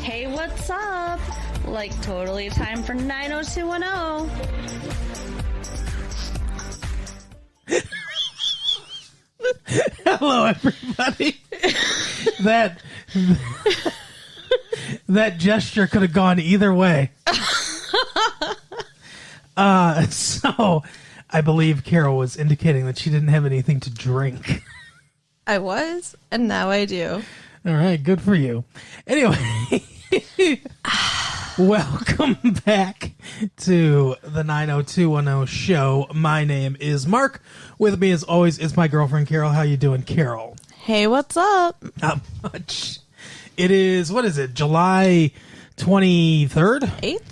Hey, what's up? Like, totally time for 90210. Hello, everybody. That gesture could have gone either way. So I believe Carol was indicating that she didn't have anything to drink. I was, and now I do. All right, good for you. Anyway, welcome back to the 90210 show. My name is Mark. With me, as always, is my girlfriend, Carol. How you doing, Carol? Hey, what's up? Not much. It is, what is it, July 23rd? 8th?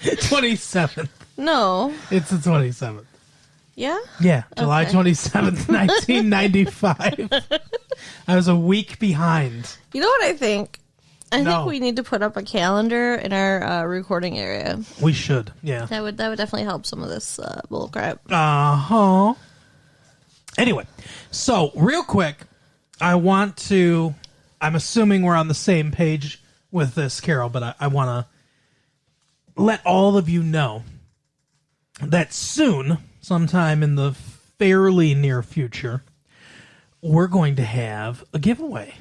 27th. No. It's the 27th. Yeah? Yeah, July Okay. 27th, 1995. I was a week behind. You know what I think? I No. think we need to put up a calendar in our recording area. We should, yeah. That would definitely help some of this bullcrap. Uh-huh. Anyway, so real quick, I'm assuming we're on the same page with this, Carol, but I want to let all of you know that soon, sometime in the fairly near future, we're going to have a giveaway.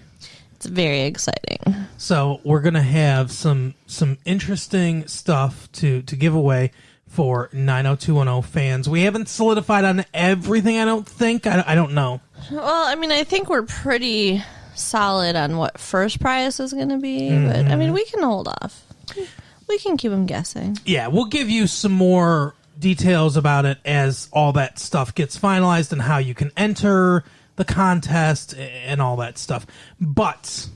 It's very exciting. So we're going to have some interesting stuff to give away for 90210 fans. We haven't solidified on everything, I don't think. I don't know. Well, I mean, I think we're pretty solid on what first prize is going to be, but I mean, we can hold off. We can keep them guessing. Yeah, we'll give you some more details about it as all that stuff gets finalized and how you can enter the contest and all that stuff. But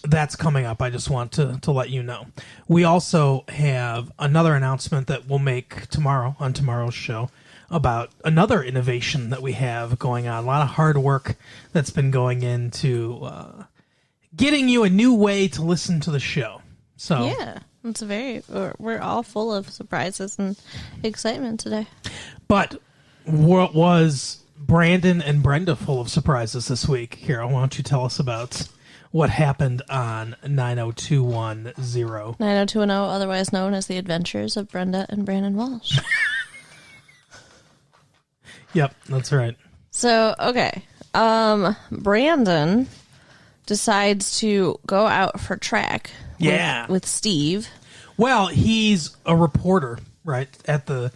that's coming up. I just want to let you know. We also have another announcement that we'll make tomorrow on tomorrow's show about another innovation that we have going on. A lot of hard work that's been going into getting you a new way to listen to the show. So Yeah, we're all full of surprises and excitement today. But what was Brandon and Brenda full of surprises this week? Carol, why don't you tell us about what happened on 90210? 90210, otherwise known as The Adventures of Brenda and Brandon Walsh. Yep, that's right. So, okay. Brandon decides to go out for track Yeah. with Steve. Well, he's a reporter, right, at the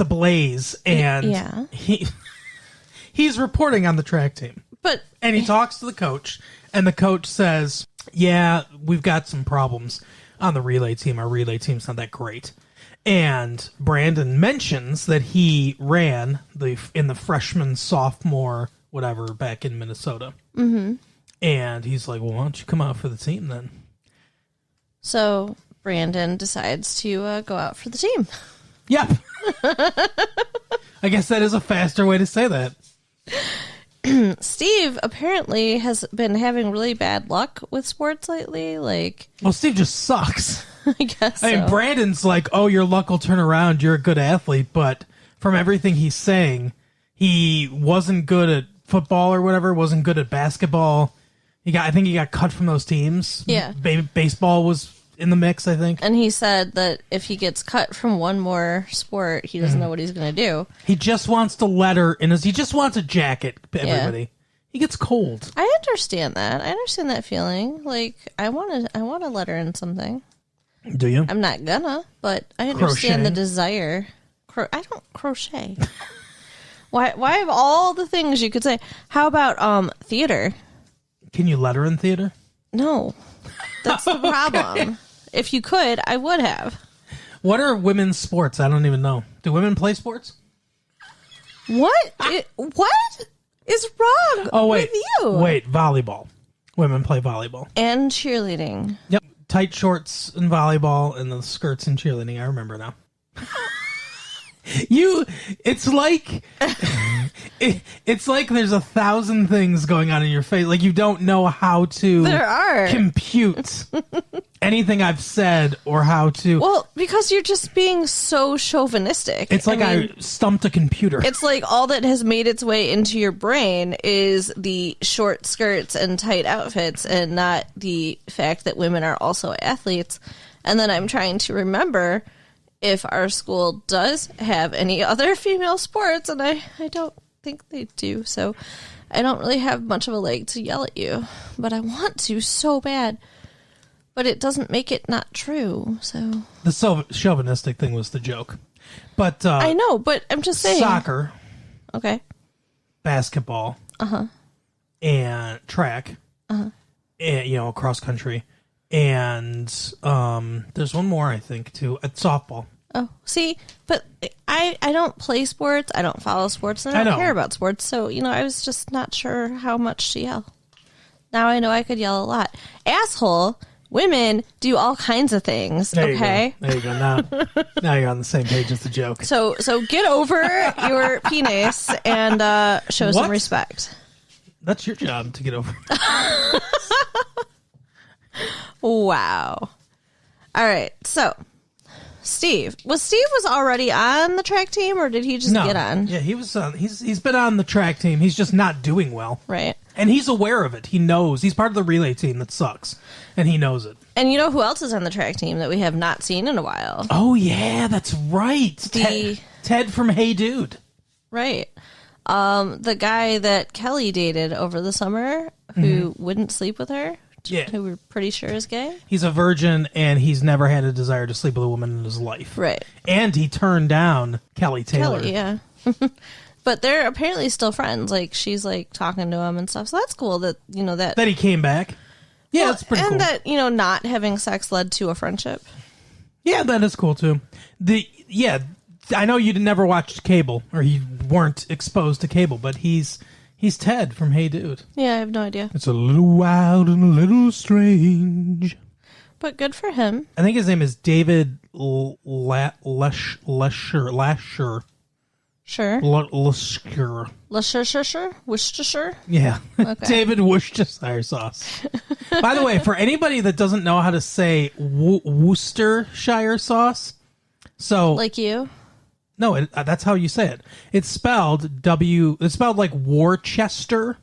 Blaze, and Yeah. he's reporting on the track team. But And he talks to the coach, and the coach says, yeah, we've got some problems on the relay team. Our relay team's not that great. And Brandon mentions that he ran in the freshman, sophomore, whatever, back in Minnesota. Mm-hmm. And he's like, well, why don't you come out for the team then? so Brandon decides to go out for the team. Yep. I guess that is a faster way to say that. Steve apparently has been having really bad luck with sports lately. Like, Well, Steve just sucks. I guess I mean, so. Brandon's like, oh, your luck will turn around. You're a good athlete. But from everything he's saying, he wasn't good at football or whatever, wasn't good at basketball. I think he got cut from those teams. Yeah. Baseball was in the mix, I think. And he said that if he gets cut from one more sport, he doesn't know what he's going to do. He just wants to letter in his. He just wants a jacket, everybody. He gets cold. I understand that. I understand that feeling. Like, I want to letter in something. Do you? I'm not gonna, but I understand the Crocheting. desire. I don't crochet. Why of all the things you could say? How about theater? Can you letter in theater? No. That's the problem. If you could, I would have. What are women's sports? I don't even know. Do women play sports? What? What is wrong with you? Wait, volleyball. Women play volleyball. And cheerleading. Yep. Tight shorts in volleyball and the skirts in cheerleading. I remember now. It's like It's like there's 1,000 things going on in your face. Like you don't know how to There are. compute anything I've said or how to. Well, because you're just being so chauvinistic. It's like I stumped a computer. It's like all that has made its way into your brain is the short skirts and tight outfits and not the fact that women are also athletes. And then I'm trying to remember if our school does have any other female sports, and I don't think they do. So I don't really have much of a leg to yell at you, but I want to so bad. But it doesn't make it not true. So the chauvinistic thing was the joke. But I know, but I'm just saying. Soccer. Okay. Basketball. And track. And, cross country. And there's one more, I think, too. Softball. Oh, see, but I don't play sports. I don't follow sports. And I don't care about sports. So, I was just not sure how much to yell. Now I know I could yell a lot. Asshole, women do all kinds of things, okay? There you go. Now you're on the same page as the joke. So get over your penis and show some respect. That's your job to get over. Wow. All right. So, Steve was already on the track team, or did he just get on? Yeah, he was. He's been on the track team. He's just not doing well, right? And he's aware of it. He knows he's part of the relay team that sucks, and he knows it. And you know who else is on the track team that we have not seen in a while? Oh yeah, that's right. Ted from Hey Dude. Right. The guy that Kelly dated over the summer who wouldn't sleep with her. Yeah. Who we're pretty sure is gay. He's a virgin, and he's never had a desire to sleep with a woman in his life. Right. And he turned down Kelly Taylor. Kelly, yeah. But they're apparently still friends. Like, she's, like, talking to him and stuff. So that's cool that, that he came back. Yeah, well, that's pretty cool. And that, not having sex led to a friendship. Yeah, that is cool, too. I know you never watched cable, or you weren't exposed to cable, but he's Ted from Hey Dude. Yeah, I have no idea. It's a little wild and a little strange. But good for him. I think his name is David Lasher. Sure. Lasher. Worcestershire? Yeah. Okay. David Worcestershire sauce. By the way, for anybody that doesn't know how to say Worcestershire sauce, so... Like you? No, that's how you say it. It's spelled It's spelled like Worcester,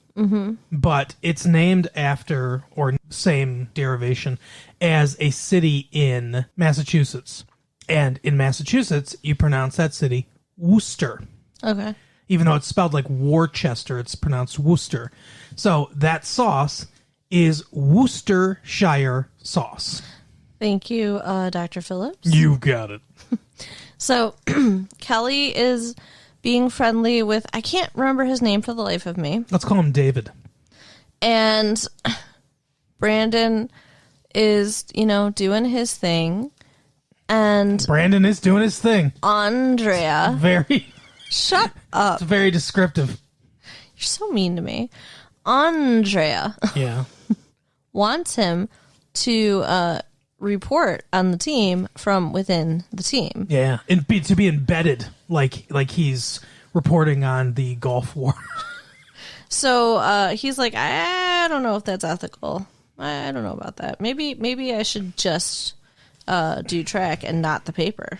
but it's named after, or same derivation, as a city in Massachusetts. And in Massachusetts, you pronounce that city Worcester. Okay. Even though it's spelled like Worcester, it's pronounced Worcester. So that sauce is Worcestershire sauce. Thank you, Dr. Phillips. You got it. So, Kelly is being friendly with, I can't remember his name for the life of me. Let's call him David. And Brandon is, doing his thing. And Brandon is doing his thing. Andrea. Very. Shut up. It's very descriptive. You're so mean to me. Andrea. Yeah. Wants him to report on the team from within the team. Yeah, and to be embedded, like he's reporting on the Gulf War. So he's like, I don't know if that's ethical. I don't know about that. Maybe I should just do track and not the paper.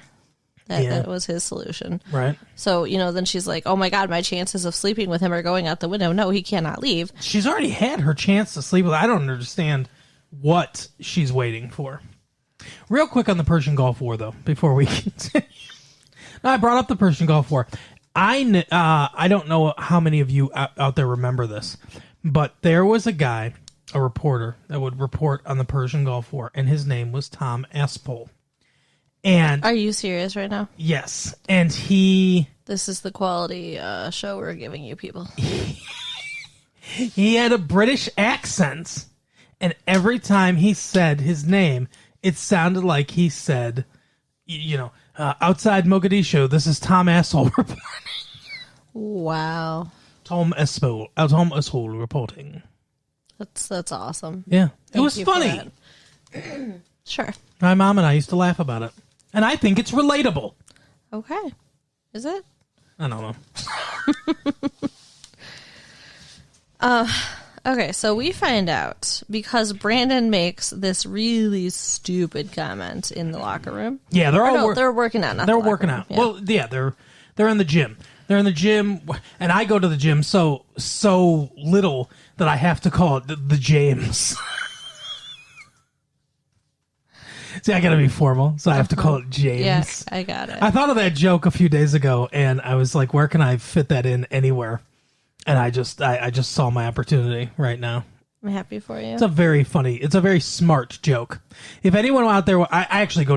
That was his solution. Right. So, then she's like, oh my God, my chances of sleeping with him are going out the window. No, he cannot leave. She's already had her chance to sleep with. I don't understand what she's waiting for. Real quick on the Persian Gulf War, though, before we continue. No, I brought up the Persian Gulf War. I don't know how many of you out there remember this, but there was a guy, a reporter, that would report on the Persian Gulf War, and his name was Tom Espol. And are you serious right now? Yes, and this is the quality show we're giving you, people. He had a British accent, and every time he said his name, it sounded like he said, outside Mogadishu, this is Tom Asshole reporting. Wow. Tom Asshole reporting. That's awesome. Yeah. Thank it was funny. Sure. My mom and I used to laugh about it. And I think it's relatable. Okay. Is it? I don't know. Okay, so we find out because Brandon makes this really stupid comment in the locker room. Yeah, they're working out. They're working out. Yeah. Well, yeah, they're in the gym. They're in the gym, and I go to the gym so little that I have to call it the James. See, I gotta be formal, so I have to call it James. Yeah, I got it. I thought of that joke a few days ago, and I was like, where can I fit that in anywhere? And I just saw my opportunity right now. I'm happy for you. It's a very smart joke. If anyone out there, I actually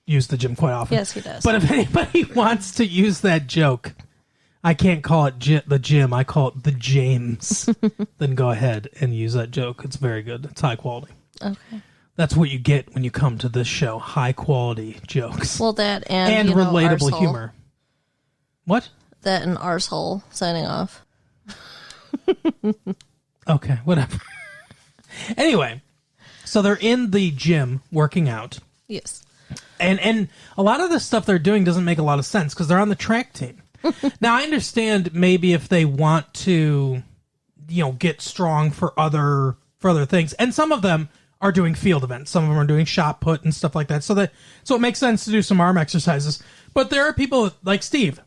use the gym quite often. Yes, he does. But if anybody wants to use that joke, I can't call it the gym. I call it the James. Then go ahead and use that joke. It's very good. It's high quality. Okay. That's what you get when you come to this show. High quality jokes. Well, that and relatable arsehole. humor. What? That and arsehole signing off. Okay, whatever. Anyway, so they're in the gym working out. Yes. And a lot of the stuff they're doing doesn't make a lot of sense because they're on the track team. Now, I understand maybe if they want to, get strong for other things, and some of them are doing field events. Some of them are doing shot put and stuff like that. So it makes sense to do some arm exercises. But there are people like Steve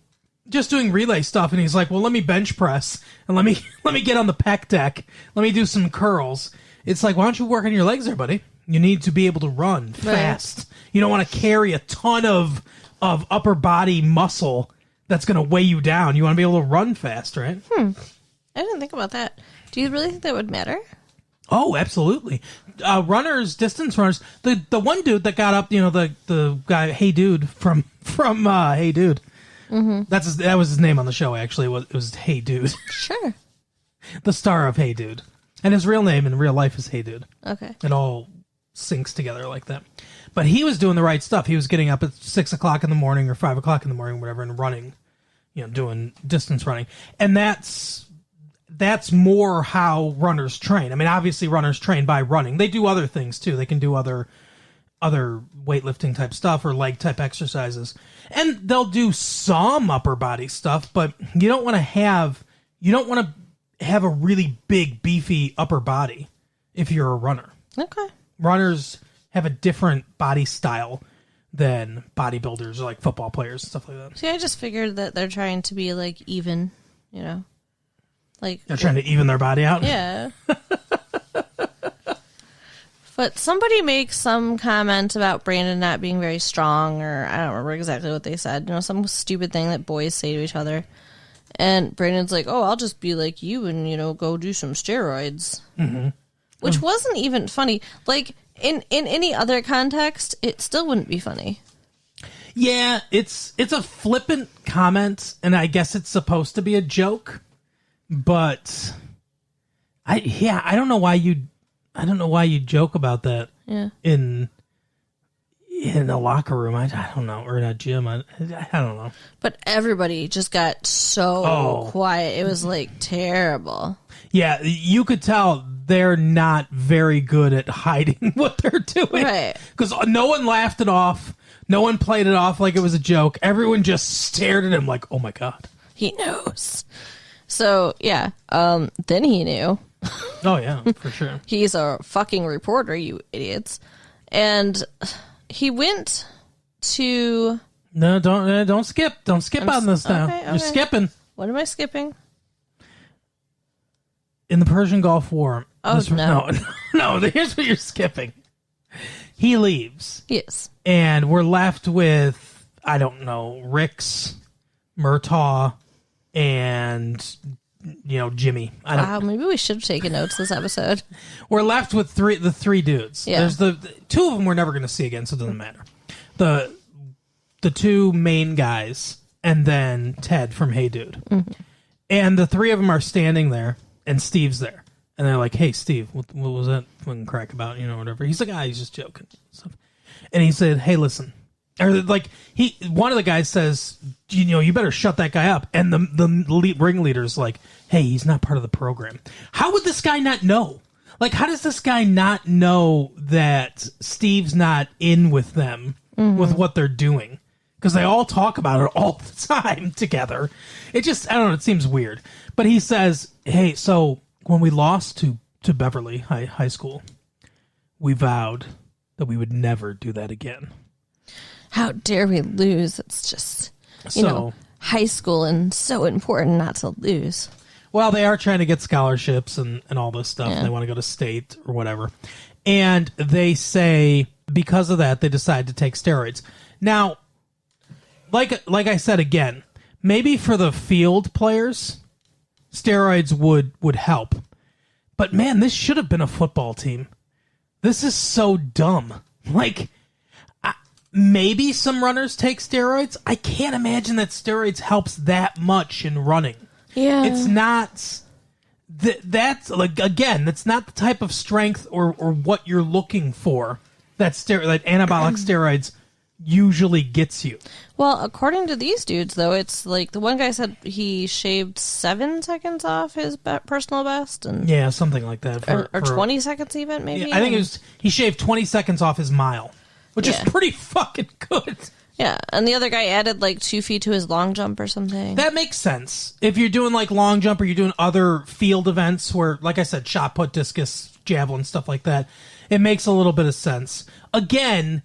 just doing relay stuff, and he's like, well, let me bench press and let me get on the pec deck. Let me do some curls. It's like, why don't you work on your legs there, buddy? You need to be able to run fast. You don't want to carry a ton of upper body muscle that's going to weigh you down. You want to be able to run fast, right? I didn't think about that. Do you really think that would matter? Oh, absolutely. Distance runners. The one dude that got up, the guy, Hey Dude from Hey Dude. Mm-hmm. That was his name on the show. Actually, it was Hey Dude. Sure. The star of Hey Dude, and his real name in real life is Hey Dude. Okay. It all syncs together like that. But he was doing the right stuff. He was getting up at 6 o'clock in the morning or 5 o'clock in the morning, whatever, and running, doing distance running. And that's more how runners train. I mean, obviously runners train by running. They do other things too. They can do other weightlifting type stuff or leg type exercises. And they'll do some upper body stuff, but you don't want to have a really big, beefy upper body if you're a runner. Okay. Runners have a different body style than bodybuilders or like football players and stuff like that. See, I just figured that they're trying to be like even, like They're trying to even their body out. Yeah. But somebody makes some comment about Brandon not being very strong, or I don't remember exactly what they said. Some stupid thing that boys say to each other. And Brandon's like, oh, I'll just be like you and, go do some steroids. Mm-hmm. Which wasn't even funny. Like, in any other context, it still wouldn't be funny. Yeah, it's a flippant comment, and I guess it's supposed to be a joke. But I don't know why you joke about that. Yeah. In a locker room. I don't know, or in a gym. I don't know. But everybody just got so quiet. It was like terrible. Yeah, you could tell they're not very good at hiding what they're doing. Right. Because no one laughed it off. No one played it off like it was a joke. Everyone just stared at him like, oh my God. He knows. So, yeah. Then he knew. Oh, yeah, for sure. He's a fucking reporter, you idiots. And he went to... No, don't skip. Don't skip on this now. Okay. You're skipping. What am I skipping? In the Persian Gulf War. Oh, No, here's what you're skipping. He leaves. Yes. And we're left with, I don't know, Rix, Murtaugh, and, Jimmy. Wow, maybe we should have taken notes this episode. We're left with the three dudes. Yeah. There's the two of them we're never going to see again, so it doesn't matter. The two main guys, and then Ted from Hey Dude. Mm-hmm. And the three of them are standing there, and Steve's there. And they're like, hey, Steve, what was that fucking crack about? Whatever. He's like, he's just joking. Stuff. And he said, hey, listen. Or like, one of the guys says, you better shut that guy up. And the ringleader's like, hey, he's not part of the program. How would this guy not know? Like, how does this guy not know that Steve's not in with them with what they're doing? because they all talk about it all the time together. It just, I don't know, it seems weird. But he says, hey, so when we lost to Beverly High School, we vowed that we would never do that again. How dare we lose? It's just, you know, high school and so important not to lose. Well, they are trying to get scholarships and all this stuff. And they want to go to state or whatever. And they say because of that, they decide to take steroids. Now, like I said again, maybe for the field players, steroids would help. But man, this should have been a football team. This is so dumb. Like, maybe some runners take steroids. I can't imagine that steroids helps that much in running. Yeah. It's not... That's, like, again, that's not the type of strength or what you're looking for that anabolic steroids usually gets you. Well, according to these dudes, though, it's like the one guy said he shaved 7 seconds off his personal best, and yeah, something like that, or 20 seconds even, maybe. Yeah, I think he shaved 20 seconds off his mile, which is pretty fucking good. Yeah, and the other guy added like 2 feet to his long jump or something. That makes sense if you're doing like long jump or you're doing other field events where, like I said, shot put, discus, javelin, stuff like that. It makes a little bit of sense. Again,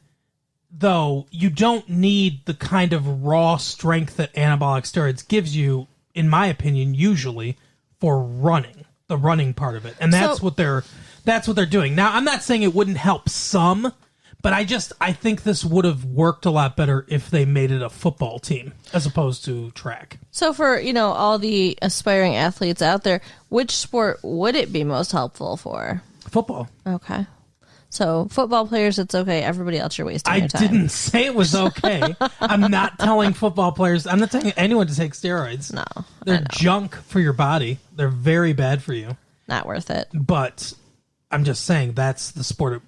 though, you don't need the kind of raw strength that anabolic steroids gives you, in my opinion, usually for running, the running part of it. And that's what they're doing. Now, I'm not saying it wouldn't help some, but I think this would have worked a lot better if they made it a football team as opposed to track. So for, all the aspiring athletes out there, which sport would it be most helpful for? Football. Okay. So football players, it's okay. Everybody else, you're wasting your time. I didn't say it was okay. I'm not telling football players. I'm not telling anyone to take steroids. No. They're junk for your body. They're very bad for you. Not worth it. But I'm just saying that's the sport,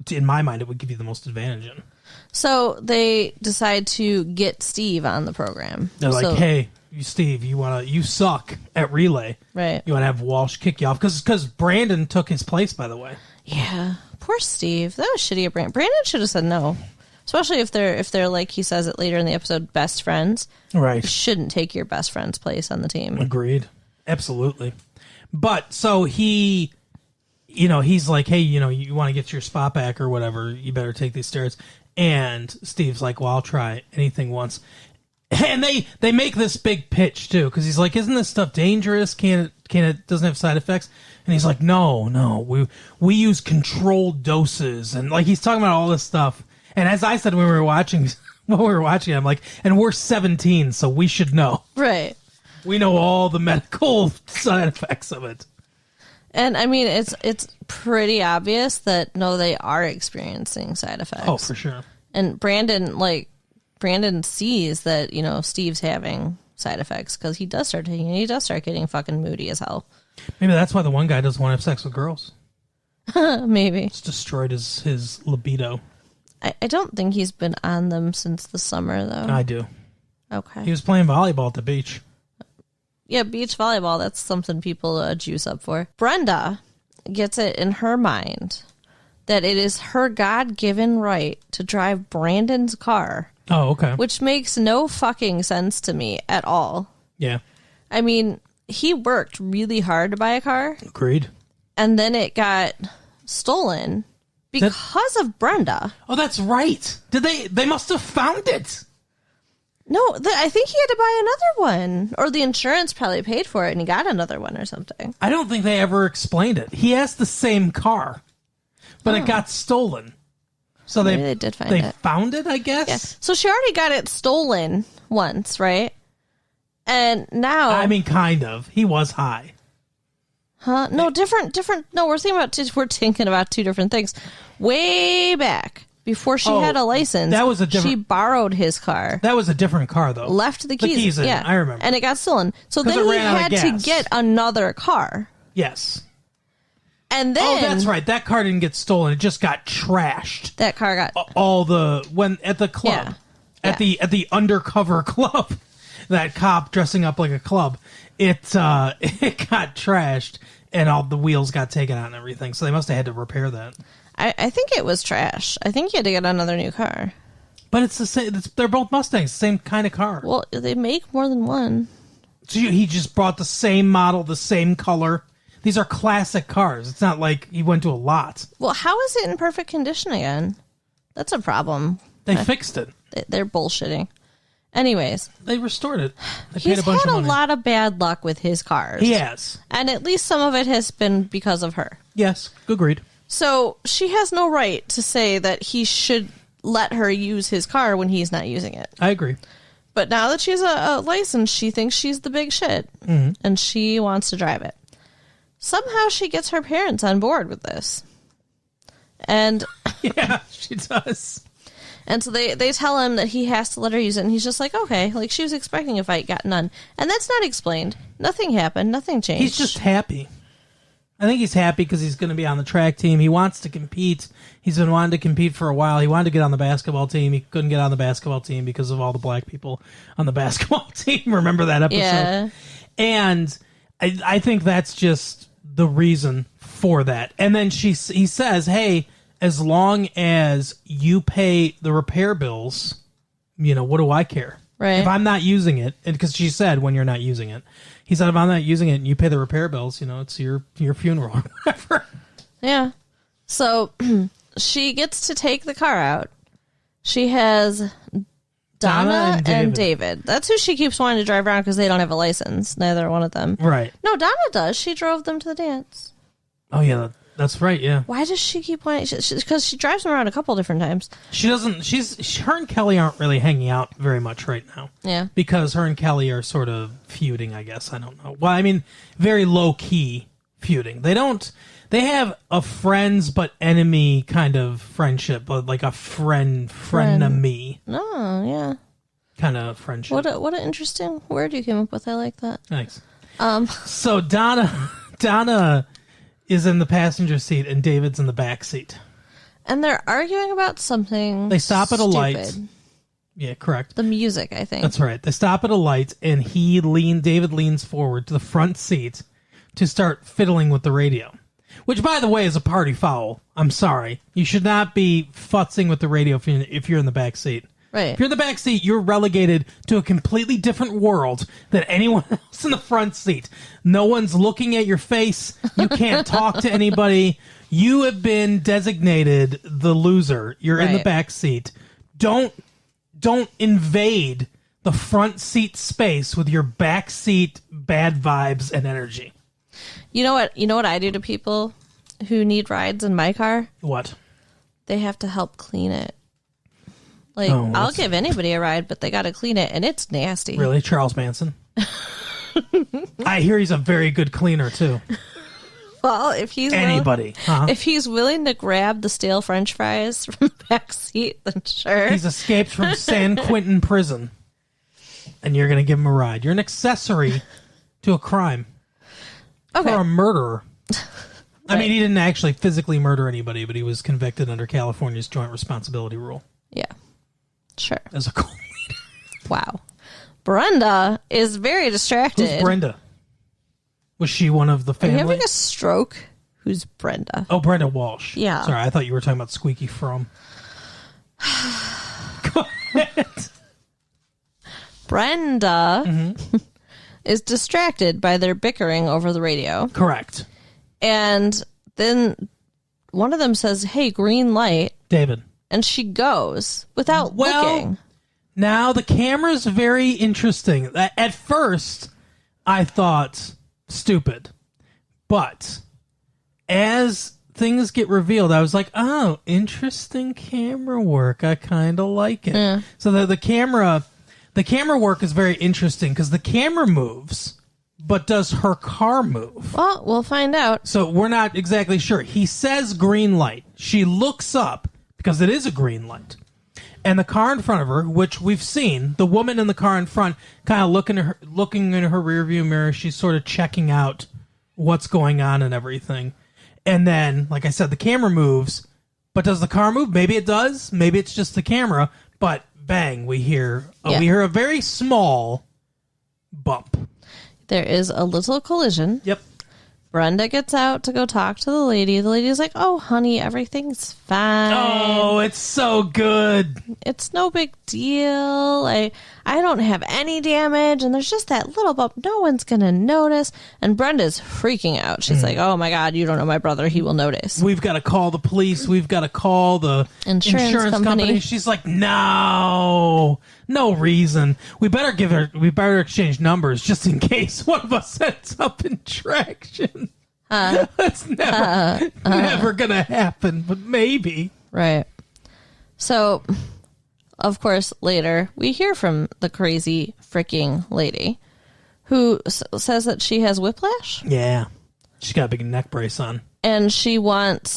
in my mind, it would give you the most advantage in. So they decide to get Steve on the program. They're like, hey, Steve, you suck at relay. Right. You want to have Walsh kick you off? Because Brandon took his place, by the way. Yeah. Poor Steve. That was shitty of Brandon. Brandon should have said no. Especially if they're like he says it later in the episode, best friends. Right. You shouldn't take your best friend's place on the team. Agreed. Absolutely. But so he's like, hey, you want to get your spot back or whatever, you better take these steroids. And Steve's like, well, I'll try anything once. And they make this big pitch too, because he's like, isn't this stuff dangerous? Can it doesn't have side effects? And he's like, no, we use controlled doses, and like he's talking about all this stuff. And as I said when we were watching, I'm like, and we're 17, so we should know. Right. We know all the medical side effects of it. And I mean, it's pretty obvious that they are experiencing side effects. Oh, for sure. And Brandon sees that Steve's having side effects because he does start getting fucking moody as hell. Maybe that's why the one guy doesn't want to have sex with girls. Maybe It's destroyed his libido. I don't think he's been on them since the summer though. I do. Okay. He was playing volleyball at the beach. Yeah, beach volleyball, that's something people juice up for. Brenda gets it in her mind that it is her God-given right to drive Brandon's car. Oh, okay. Which makes no fucking sense to me at all. Yeah. I mean, he worked really hard to buy a car. Agreed. And then it got stolen because of Brenda. Oh, that's right. They must have found it. No, I think he had to buy another one. Or the insurance probably paid for it and he got another one or something. I don't think they ever explained it. He has the same car, but it got stolen. So maybe they did find it. They found it, I guess? Yeah. So she already got it stolen once, right? And now... I mean, kind of. He was high. Huh? No, different. No, we're thinking about two different things. Way back, before she had a license, she borrowed his car. That was a different car, though. Left the keys in, yeah. I remember. And it got stolen. So then he had to get another car. Yes. And then... Oh, that's right. That car didn't get stolen. It just got trashed. That car got... At the club. Yeah. At the undercover club. That cop dressing up like a club. It got trashed and all the wheels got taken out and everything. So they must have had to repair that. I think it was trash. I think he had to get another new car. But it's the same. They're both Mustangs, same kind of car. Well, they make more than one. So he just brought the same model, the same color. These are classic cars. It's not like he went to a lot. Well, how is it in perfect condition again? That's a problem. They fixed it. They're bullshitting. Anyways. They restored it. They He's paid a bunch had of a money. lot of bad luck with his cars. He has. And at least some of it has been because of her. Yes, agreed. So she has no right to say that he should let her use his car when he's not using it. I agree. But now that she's a license, she thinks she's the big shit. Mm-hmm. And she wants to drive it. Somehow she gets her parents on board with this. And yeah, she does. And so they tell him that he has to let her use it. And he's just like, okay. Like, she was expecting a fight, got none. And that's not explained. Nothing happened. Nothing changed. He's just happy. I think he's happy because he's going to be on the track team. He wants to compete. He's been wanting to compete for a while. He wanted to get on the basketball team. He couldn't get on the basketball team because of all the black people on the basketball team. Remember that episode? Yeah. And I think that's just the reason for that. And then he says, hey, as long as you pay the repair bills, what do I care? Right. If I'm not using it, and because she said when you're not using it, he said if I'm not using it and you pay the repair bills, it's your funeral or whatever. Yeah. So she gets to take the car out. She has Donna and David. That's who she keeps wanting to drive around because they don't have a license. Neither one of them. Right. No, Donna does. She drove them to the dance. Oh, yeah. That's right, yeah. Why does she keep wanting... Because she drives them around a couple different times. She doesn't... Her and Kelly aren't really hanging out very much right now. Yeah. Because her and Kelly are sort of feuding, I guess. I don't know. Well, I mean, very low-key feuding. They have a friends but enemy kind of friendship, but like a frenemy. Oh, yeah. Kind of friendship. What an interesting word you came up with. I like that. Thanks. So Donna is in the passenger seat and David's in the back seat. And they're arguing about something. They stop at a light. stupid. Yeah, correct. The music, I think. That's right. They stop at a light and David leans forward to the front seat to start fiddling with the radio. Which, by the way, is a party foul. I'm sorry. You should not be futzing with the radio if you're in the back seat. Right. If you're in the back seat, you're relegated to a completely different world than anyone else in the front seat. No one's looking at your face. You can't talk to anybody. You have been designated the loser. You're in the back seat. Don't invade the front seat space with your back seat bad vibes and energy. You know what I do to people who need rides in my car? What? They have to help clean it. Like, I'll give anybody a ride, but they got to clean it, and it's nasty. Really? Charles Manson? I hear he's a very good cleaner, too. Well, if he's if he's willing to grab the stale French fries from the back seat, then sure. He's escaped from San Quentin prison, and you're going to give him a ride. You're an accessory to a crime. Okay. Or a murderer. I mean, he didn't actually physically murder anybody, but he was convicted under California's joint responsibility rule. Yeah. Sure. As a co-leader. Wow. Brenda is very distracted. Who's Brenda? Was she one of the family? Are you having a stroke? Who's Brenda? Oh, Brenda Walsh. Yeah. Sorry, I thought you were talking about Squeaky Fromm. Go ahead. Brenda is distracted by their bickering over the radio. Correct. And then one of them says, hey, green light. David. And she goes without looking. Now the camera's very interesting. At first, I thought stupid. But as things get revealed, I was like, oh, interesting camera work. I kind of like it. Yeah. So the camera work is very interesting because the camera moves, but does her car move? Well, we'll find out. So we're not exactly sure. He says green light. She looks up because it is a green light. And the car in front of her, which we've seen, the woman in the car in front, kind of looking in her rearview mirror, she's sort of checking out what's going on and everything. And then, like I said, the camera moves, but does the car move? Maybe it does. Maybe it's just the camera. But bang, we hear a very small bump. There is a little collision. Yep. Brenda gets out to go talk to the lady. The lady's like, oh, honey, everything's fine. Oh, it's so good. It's no big deal. I don't have any damage, and there's just that little bump. No one's going to notice. And Brenda's freaking out. She's like, oh, my God, you don't know my brother. He will notice. We've got to call the police. We've got to call the insurance company. She's like, no reason. We better exchange numbers just in case one of us ends up in traction. That's never going to happen, but maybe. Right. So, of course, later we hear from the crazy freaking lady who says that she has whiplash. Yeah. She's got a big neck brace on. And she wants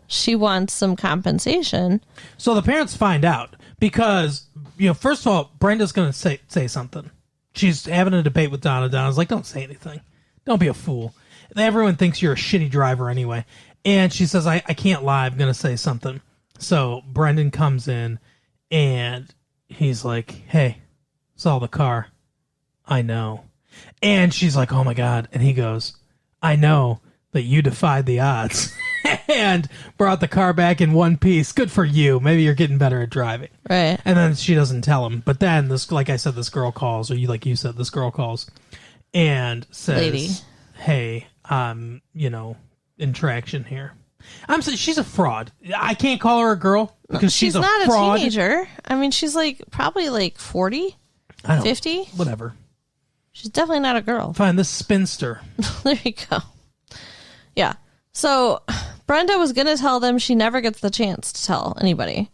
some compensation. So the parents find out because, first of all, Brenda's going to say something. She's having a debate with Donna. Donna's like, don't say anything. Don't be a fool. Everyone thinks you're a shitty driver anyway. And she says, I can't lie. I'm going to say something. So Brendan comes in and he's like, hey, saw the car. I know. And she's like, oh my God. And he goes, I know that you defied the odds and brought the car back in one piece. Good for you. Maybe you're getting better at driving. Right. And then she doesn't tell him. But then this, like I said, this girl calls, or like you said, this girl calls and says, lady, hey, in traction here. I'm saying she's a fraud. I can't call her a girl because she's a not fraud. a teenager. I mean, she's probably 40, 50. Whatever. She's definitely not a girl. Fine, this spinster. There you go. Yeah. So Brenda was going to tell them. She never gets the chance to tell anybody.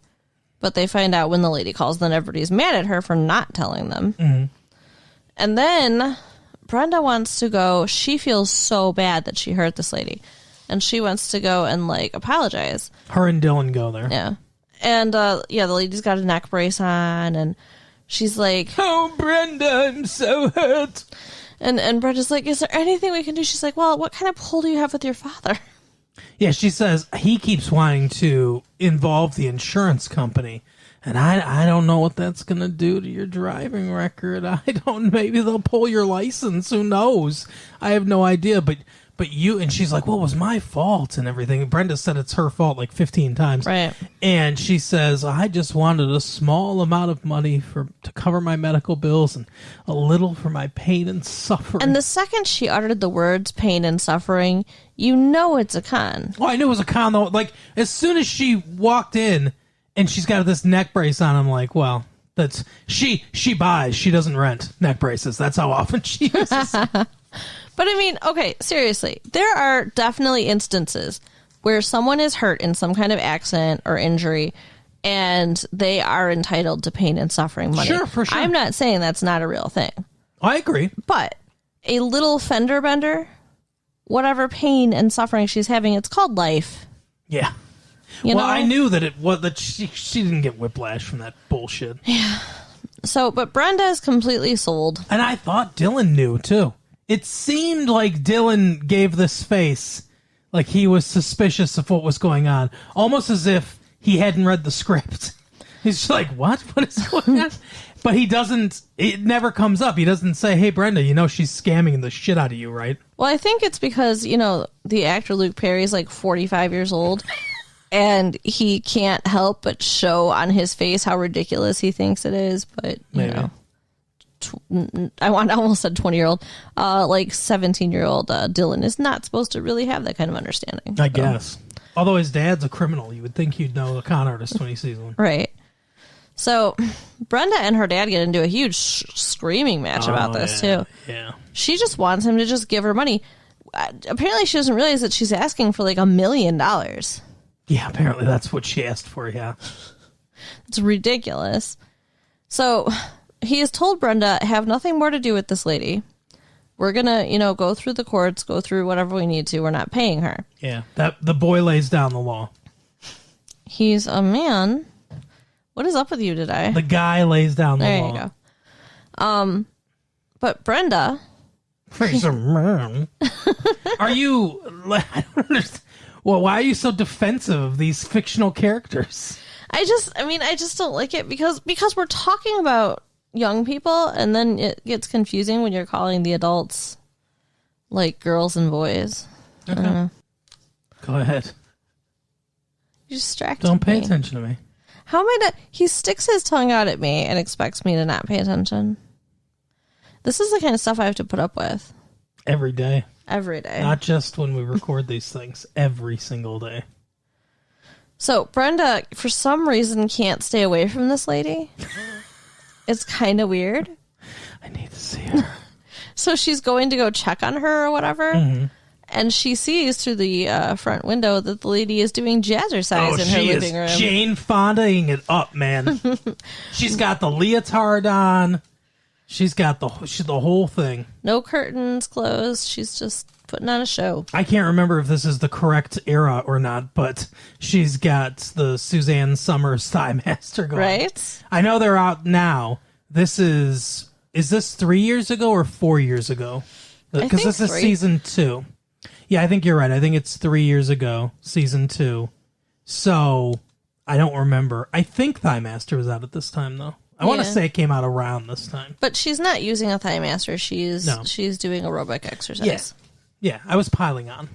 But they find out when the lady calls. Then everybody's mad at her for not telling them. Mm-hmm. And then Brenda wants to go. She feels so bad that she hurt this lady. And she wants to go and apologize. Her and Dylan go there. Yeah. And the lady's got a neck brace on. And she's like, oh, Brenda, I'm so hurt. And Brenda's like, is there anything we can do? She's like, well, what kind of pull do you have with your father? Yeah, she says he keeps wanting to involve the insurance company. And I don't know what that's going to do to your driving record. Maybe they'll pull your license. Who knows? I have no idea. But you, and she's like, well, it was my fault and everything. Brenda said it's her fault 15 times. Right. And she says, I just wanted a small amount of money to cover my medical bills and a little for my pain and suffering. And the second she uttered the words pain and suffering, it's a con. Well, I knew it was a con, though. As soon as she walked in and she's got this neck brace on, I'm like, well, that's she buys. She doesn't rent neck braces. That's how often she uses. But I mean, okay, seriously, there are definitely instances where someone is hurt in some kind of accident or injury and they are entitled to pain and suffering money. Sure, for sure. I'm not saying that's not a real thing. I agree. But a little fender bender, whatever pain and suffering she's having, it's called life. Yeah. I knew that she didn't get whiplash from that bullshit. Yeah. So, but Brenda is completely sold. And I thought Dylan knew, too. It seemed like Dylan gave this face like he was suspicious of what was going on. Almost as if he hadn't read the script. He's just like, what? What is going on? But he doesn't, it never comes up. He doesn't say, hey, Brenda, she's scamming the shit out of you, right? Well, I think it's because, the actor Luke Perry's 45 years old. And he can't help but show on his face how ridiculous he thinks it is. But, I almost said 20-year-old, 17-year-old Dylan is not supposed to really have that kind of understanding. I guess. Although his dad's a criminal, you would think he'd know a con artist when he sees one. Right. So Brenda and her dad get into a huge screaming match about this, too. Yeah. She just wants him to just give her money. Apparently she doesn't realize that she's asking for $1 million. Yeah, apparently that's what she asked for, yeah. It's ridiculous. So he has told Brenda, have nothing more to do with this lady. We're going to, go through the courts, go through whatever we need to. We're not paying her. Yeah, the boy lays down the law. He's a man. What is up with you today? The guy lays down the law. There you go. But Brenda... He's a man. Are you... I don't understand. Well, why are you so defensive of these fictional characters? I just don't like it because we're talking about young people, and then it gets confusing when you're calling the adults like girls and boys. Okay. Go ahead. You distracted Don't pay me. attention to me. How am I not? He sticks his tongue out at me and expects me to not pay attention. This is the kind of stuff I have to put up with. Every day. Every day. Not just when we record these things. Every single day. So, Brenda, for some reason, can't stay away from this lady. It's kind of weird. I need to see her. So she's going to go check on her or whatever. Mm-hmm. And she sees through the front window that the lady is doing jazzercise in her living room. Jane Fondaing it up, man. She's got the leotard on. She's got the whole thing. No curtains closed. She's just putting on a show. I can't remember if this is the correct era or not, but she's got the Suzanne Summers Thigh Master going. Right? I know they're out now. This is this 3 years ago or 4 years ago? Because this is 3. season 2. Yeah, I think you're right. I think it's 3 years ago, season 2. So I don't remember. I think Thigh Master was out at this time, though. I want to say it came out around this time. But she's not using a Thigh Master. She's doing aerobic exercise. Yeah, I was piling on.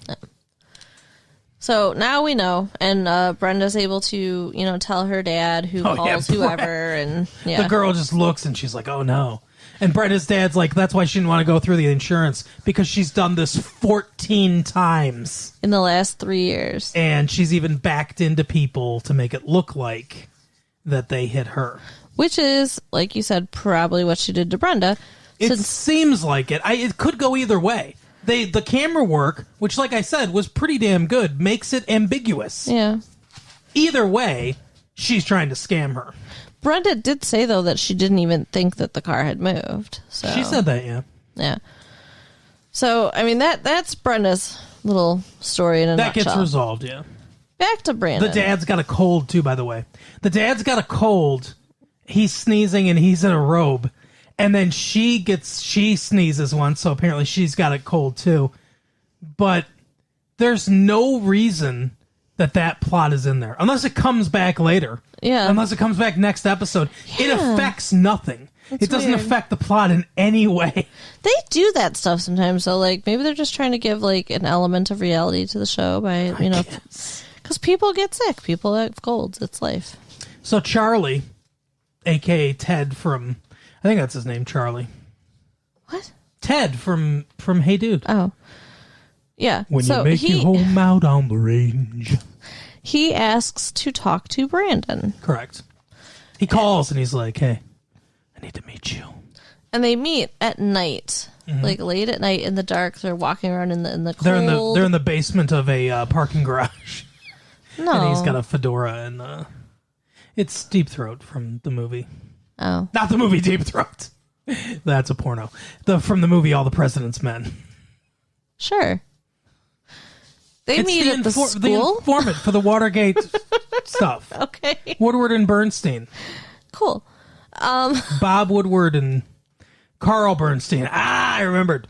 So now we know, and Brenda's able to, tell her dad who calls whoever, and The girl just looks and she's like, oh no. And Brenda's dad's like, that's why she didn't want to go through the insurance, because she's done this 14 times. In the last 3 years. And she's even backed into people to make it look like that they hit her. Which is, like you said, probably what she did to Brenda. It seems like it. It could go either way. The camera work, which, like I said, was pretty damn good, makes it ambiguous. Yeah. Either way, she's trying to scam her. Brenda did say, though, that she didn't even think that the car had moved. So She said that, yeah. Yeah. So, I mean, that's Brenda's little story in a nutshell. That gets resolved, yeah. Back to Brandon. The dad's got a cold, too, by the way. The dad's got a cold. He's sneezing, and he's in a robe. And then she sneezes once, so apparently she's got a cold, too. But there's no reason that plot is in there. Unless it comes back later. Yeah. Unless it comes back next episode. Yeah. It affects nothing. It doesn't weird. affect the plot in any way. They do that stuff sometimes, so, like, maybe they're just trying to give, like, an element of reality to the show by, because people get sick. People have colds. It's life. So Charlie, a.k.a. Ted from... I think that's his name, Charlie. What? Ted from Hey Dude. Oh. Yeah. When so you make your home out on the range. He asks to talk to Brandon. Correct. He calls and he's like, hey, I need to meet you. And they meet at night. Like late at night in the dark. They're walking around in the cold. They're in the basement of a parking garage. No. And he's got a fedora and it's Deep Throat from the movie. Oh. Not the movie Deep Throat. That's a porno. From the movie All the President's Men. Sure. They meet at the school? The informant for the Watergate stuff. Okay. Woodward and Bernstein. Cool. Bob Woodward and Carl Bernstein. I remembered.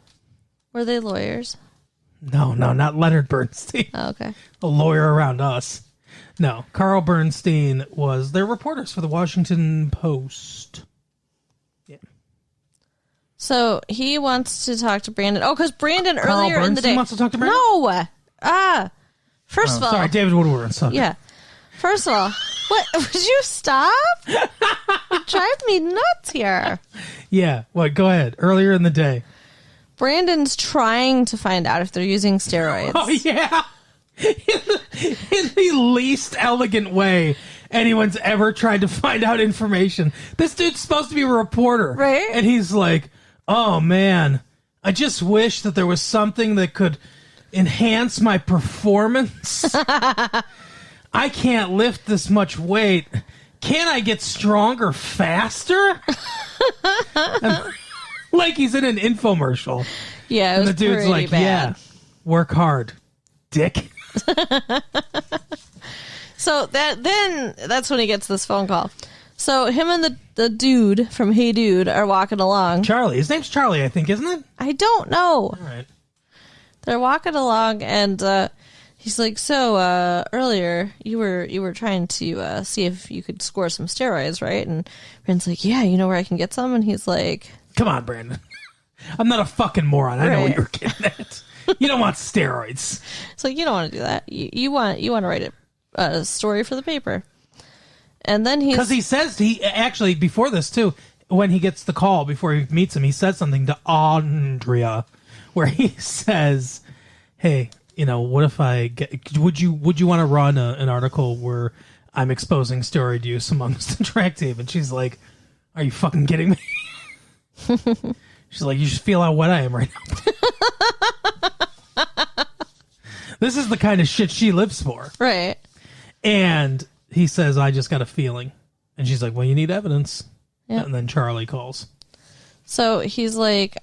Were they lawyers? No, not Leonard Bernstein. Oh, okay. A lawyer around us. No, Carl Bernstein they're reporters for the Washington Post. Yeah. So he wants to talk to Brandon. Oh, because Brandon Carl earlier in the Bernstein day wants to talk to Brandon? No. First of all. Sorry, David Woodward. Sorry. Yeah. First of all, what? Would you stop? You drive me nuts here. Yeah. What? Go ahead. Earlier in the day. Brandon's trying to find out if they're using steroids. Oh, yeah. In the least elegant way anyone's ever tried to find out information. This dude's supposed to be a reporter. Right. And he's like, oh, man, I just wish that there was something that could enhance my performance. I can't lift this much weight. Can I get stronger faster? Like he's in an infomercial. Yeah, it was And the dude's pretty like, bad. yeah, work hard, dick. So that's when he gets this phone call. So him and the dude from Hey Dude are walking along. Charlie. His name's Charlie, I think, isn't it? I don't know. All right. They're walking along, and he's like, "So earlier you were trying to see if you could score some steroids, right?" And Brandon's like, "Yeah, you know where I can get some?" And he's like, Come on, Brandon. I'm not a fucking moron. I know what Right. you're getting at. You don't want steroids. So you don't want to do that. You want to write a story for the paper. And then Because he says, he actually, before this too, when he gets the call, before he meets him, he says something to Andrea where he says, hey, what if would you want to run an article where I'm exposing steroid use amongst the track team? And she's like, are you fucking kidding me? She's like, you should feel how wet I am right now. This is the kind of shit she lives for. right. And he says, I just got a feeling. And she's like, well, you need evidence. Yeah. And then Charlie calls. So he's like,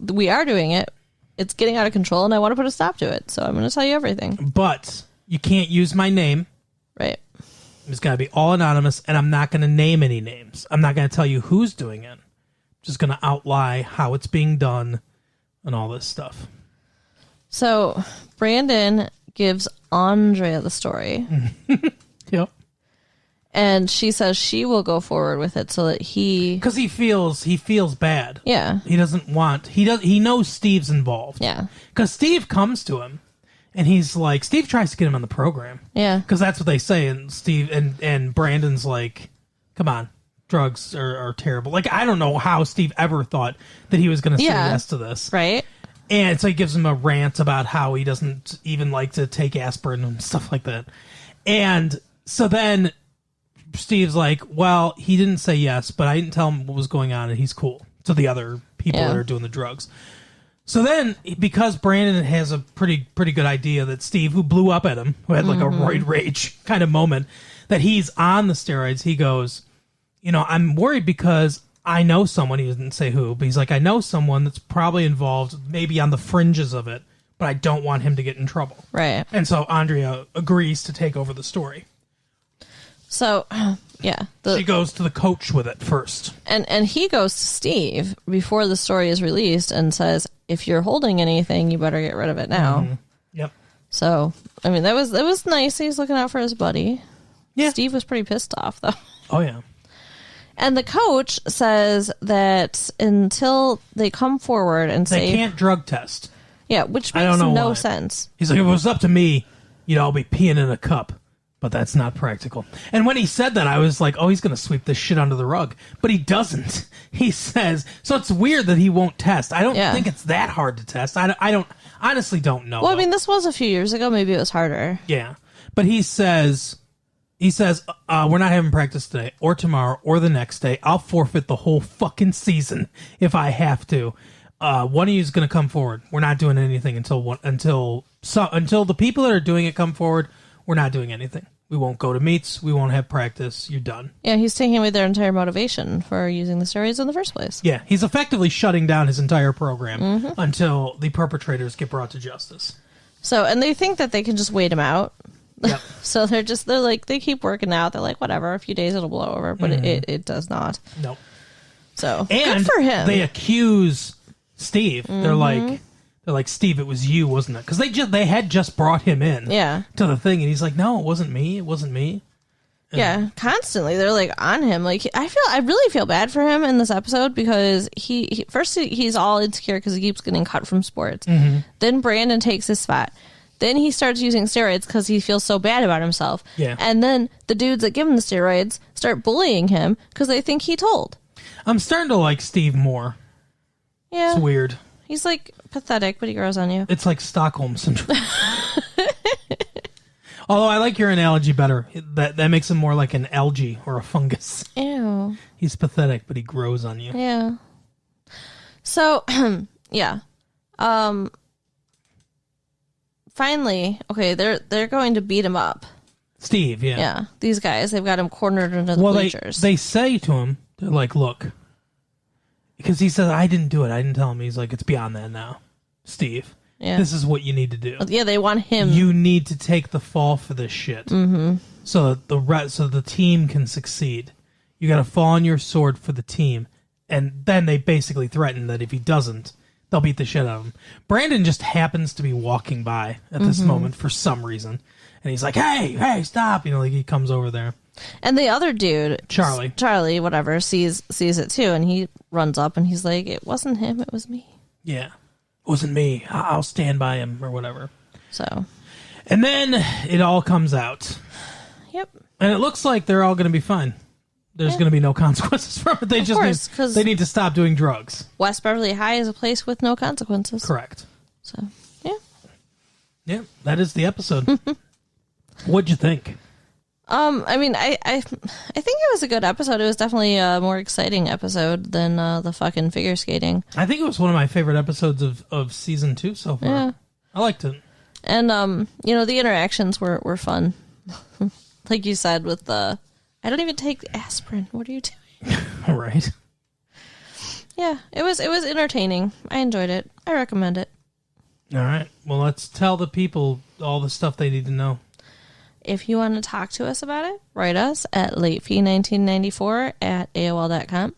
we are doing it. It's getting out of control, and I want to put a stop to it. So I'm going to tell you everything. But you can't use my name. Right. It's got to be all anonymous, and I'm not going to name any names. I'm not going to tell you who's doing it. I'm just going to outline how it's being done and all this stuff. So Brandon gives Andrea the story, Yep. and she says she will go forward with it so that Because he feels bad. Yeah. He doesn't want... He knows Steve's involved. Yeah. Because Steve comes to him, and he's like... Steve tries to get him on the program. Yeah. Because that's what they say, and Steve and Brandon's like, come on, drugs are terrible. Like, I don't know how Steve ever thought that he was going to say Yeah. yes to this. Right. And so he gives him a rant about how he doesn't even like to take aspirin and stuff like that. And so then Steve's like, well, he didn't say yes, but I didn't tell him what was going on, and he's cool. To the other people Yeah. that are doing the drugs. So then, because Brandon has a pretty good idea that Steve, who blew up at him, who had like a roid rage kind of moment, that he's on the steroids, he goes, I'm worried because I know someone, he didn't say who, but he's like, I know someone that's probably involved, maybe on the fringes of it, but I don't want him to get in trouble. Right. And so Andrea agrees to take over the story. So, yeah. She goes to the coach with it first. And he goes to Steve before the story is released and says, if you're holding anything, you better get rid of it now. Yep. So, I mean, that was nice. He's looking out for his buddy. Yeah. Steve was pretty pissed off, though. Oh, yeah. And the coach says that until they come forward and They say... can't drug test. Yeah, which I makes don't know no why. sense. He's like, if it was up to me, I'll be peeing in a cup. But that's not practical. And when he said that, I was like, oh, he's going to sweep this shit under the rug. But he doesn't. He says, so it's weird that he won't test. I don't think it's that hard to test. I honestly don't know. Well, I though. mean, this was a few years ago. Maybe it was harder. Yeah. But he says, we're not having practice today or tomorrow or the next day. I'll forfeit the whole fucking season if I have to. One of you is going to come forward. We're not doing anything until the people that are doing it come forward. We're not doing anything. We won't go to meets. We won't have practice. You're done. Yeah, he's taking away their entire motivation for using the steroids in the first place. Yeah, he's effectively shutting down his entire program until the perpetrators get brought to justice. So, and they think that they can just wait him out. Yep. So they're like, they keep working out. They're like, whatever, a few days it'll blow over, but it does not. Nope. So, And good for him. they accuse Steve. They're like, Steve, it was you, wasn't it? Because they had just brought him in to the thing, and he's like, no, it wasn't me. It wasn't me. Yeah, constantly they're like on him. Like I really feel bad for him in this episode because he's all insecure because he keeps getting cut from sports. Then Brandon takes his spot. Then he starts using steroids because he feels so bad about himself. Yeah. And then the dudes that give him the steroids start bullying him because they think he told. I'm starting to like Steve more. Yeah. It's weird. He's like pathetic, but he grows on you. It's like Stockholm syndrome. Although I like your analogy better. That makes him more like an algae or a fungus. Ew. He's pathetic, but he grows on you. Yeah. So, yeah. Finally, okay, they're going to beat him up. Steve, yeah. Yeah. These guys, they've got him cornered into the Well, bleachers. they say to him, they're like, look, because he says, I didn't do it. I didn't tell him. He's like, it's beyond that now, Steve. Yeah. This is what you need to do. Yeah, they want him. You need to take the fall for this shit, so that the team can succeed. You got to fall on your sword for the team, and then they basically threaten that if he doesn't, they'll beat the shit out of him. Brandon just happens to be walking by at this moment for some reason. And he's like, hey, stop. Like he comes over there. And the other dude, Charlie, whatever, sees it too. And he runs up and he's like, it wasn't him, it was me. Yeah. It wasn't me. I'll stand by him or whatever. So. And then it all comes out. Yep. And it looks like they're all going to be fine. There's going to be no consequences from it. They need to stop doing drugs. West Beverly High is a place with no consequences. Correct. So, yeah. Yeah, that is the episode. What'd you think? I mean, I think it was a good episode. It was definitely a more exciting episode than the fucking figure skating. I think it was one of my favorite episodes of season 2 so far. Yeah. I liked it. And, the interactions were fun. Like you said with the... I don't even take aspirin. What are you doing? Right. Yeah, it was entertaining. I enjoyed it. I recommend it. All right. Well, let's tell the people all the stuff they need to know. If you want to talk to us about it, write us at latefee1994@aol.com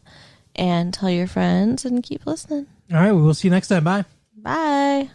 and tell your friends and keep listening. All right. We will see you next time. Bye. Bye.